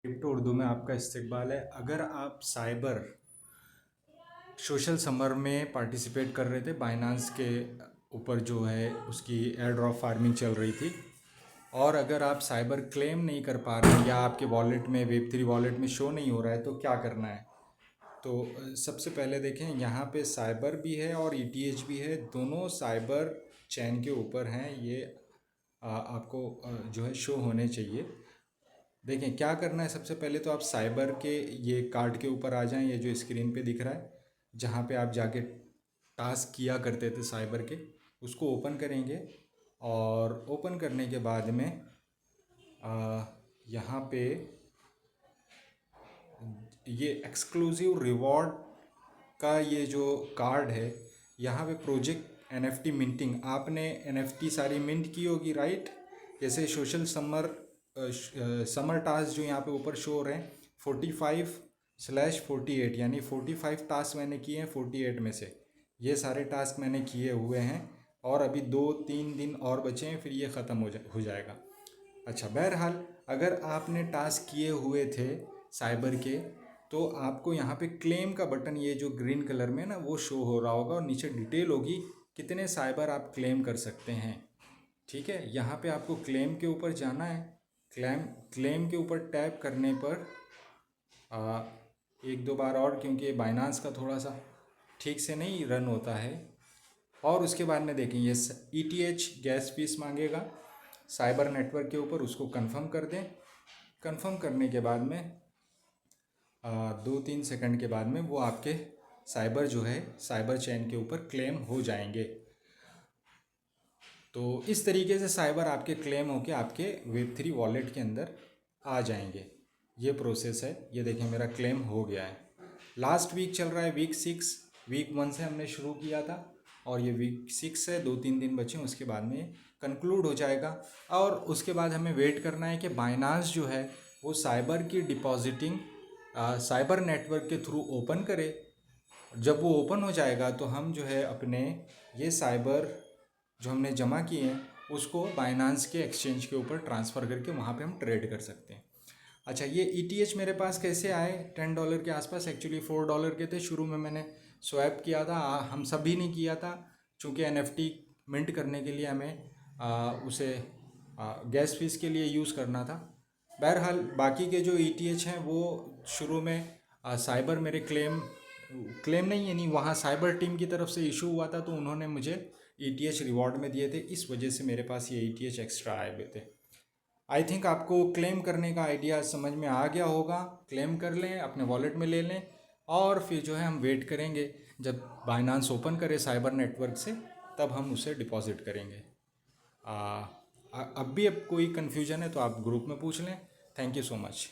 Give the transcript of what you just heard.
Crypto Urdu में आपका इस्तकबाल है। अगर आप साइबर सोशल समर में पार्टिसिपेट कर रहे थे, बाइनांस के ऊपर जो है उसकी एयर ड्रॉप फार्मिंग चल रही थी, और अगर आप साइबर क्लेम नहीं कर पा रहे हैं या आपके वॉलेट में वेब3 वॉलेट में शो नहीं हो रहा है, तो क्या करना है? तो सबसे पहले देखें, यहाँ पे साइबर भी है और ईटीएच भी है, दोनों साइबर चैन के ऊपर हैं। ये आपको जो है शो होने चाहिए। देखें क्या करना है। सबसे पहले तो आप साइबर के ये कार्ड के ऊपर आ जाएं, ये जो स्क्रीन पे दिख रहा है, जहाँ पे आप जाके टास्क किया करते थे साइबर के, उसको ओपन करेंगे। और ओपन करने के बाद में यहाँ पे ये एक्सक्लूसिव रिवॉर्ड का ये जो कार्ड है, यहाँ पे प्रोजेक्ट एनएफटी मिंटिंग, आपने एनएफटी सारी मिंट की होगी, राइट? जैसे सोशल समर टास्क जो यहाँ पे ऊपर शो हो रहे हैं 45/48, यानी 45 टास्क मैंने किए हैं 48 में से। ये सारे टास्क मैंने किए हुए हैं और अभी 2-3 दिन और बचे हैं, फिर ये ख़त्म हो जाएगा। अच्छा, बहरहाल अगर आपने टास्क किए हुए थे साइबर के, तो आपको यहाँ पे क्लेम का बटन, ये जो ग्रीन कलर में ना, वो शो हो रहा होगा और नीचे डिटेल होगी कितने साइबर आप क्लेम कर सकते हैं। ठीक है, यहाँ पे आपको क्लेम के ऊपर जाना है। क्लेम के ऊपर टैप करने पर एक दो बार और, क्योंकि बाइनांस का थोड़ा सा ठीक से नहीं रन होता है। और उसके बाद में देखें, ये ETH गैस फीस मांगेगा साइबर नेटवर्क के ऊपर, उसको कंफर्म कर दें। कंफर्म करने के बाद में 2-3 सेकंड के बाद में वो आपके साइबर जो है साइबर चैन के ऊपर क्लेम हो जाएंगे। तो इस तरीके से साइबर आपके क्लेम होके आपके Web3 वॉलेट के अंदर आ जाएंगे। ये प्रोसेस है। ये देखें, मेरा क्लेम हो गया है। लास्ट वीक चल रहा है, वीक 6। वीक 1 से हमने शुरू किया था और ये वीक 6 है, 2-3 दिन बचे हैं, उसके बाद में कंक्लूड हो जाएगा। और उसके बाद हमें वेट करना है कि बाइनांस जो है वो साइबर की डिपॉजिटिंग साइबर नेटवर्क के थ्रू ओपन करे। जब वो ओपन हो जाएगा तो हम जो है अपने ये साइबर जो हमने जमा किए हैं उसको बाइनांस के एक्सचेंज के ऊपर ट्रांसफ़र करके वहाँ पे हम ट्रेड कर सकते हैं। अच्छा, ये ETH मेरे पास कैसे आए? $10 के आसपास, एक्चुअली $4 के थे। शुरू में मैंने स्वैप किया था, हम सभी ने किया था, चूँकि NFT मिंट करने के लिए हमें उसे गैस फीस के लिए यूज़ करना था। बहरहाल बाकी के जो ETH हैं वो शुरू में साइबर मेरे क्लेम नहीं, यानी वहाँ साइबर टीम की तरफ से इशू हुआ था, तो उन्होंने मुझे ETH रिवॉर्ड में दिए थे। इस वजह से मेरे पास ये ETH एक्स्ट्रा आए हुए थे। आई थिंक आपको क्लेम करने का आइडिया समझ में आ गया होगा। क्लेम कर लें, अपने वॉलेट में ले लें, और फिर जो है हम वेट करेंगे जब बाइनांस ओपन करे साइबर नेटवर्क से, तब हम उसे डिपॉजिट करेंगे। अब कोई कन्फ्यूजन है तो आप ग्रुप में पूछ लें। Thank you so much.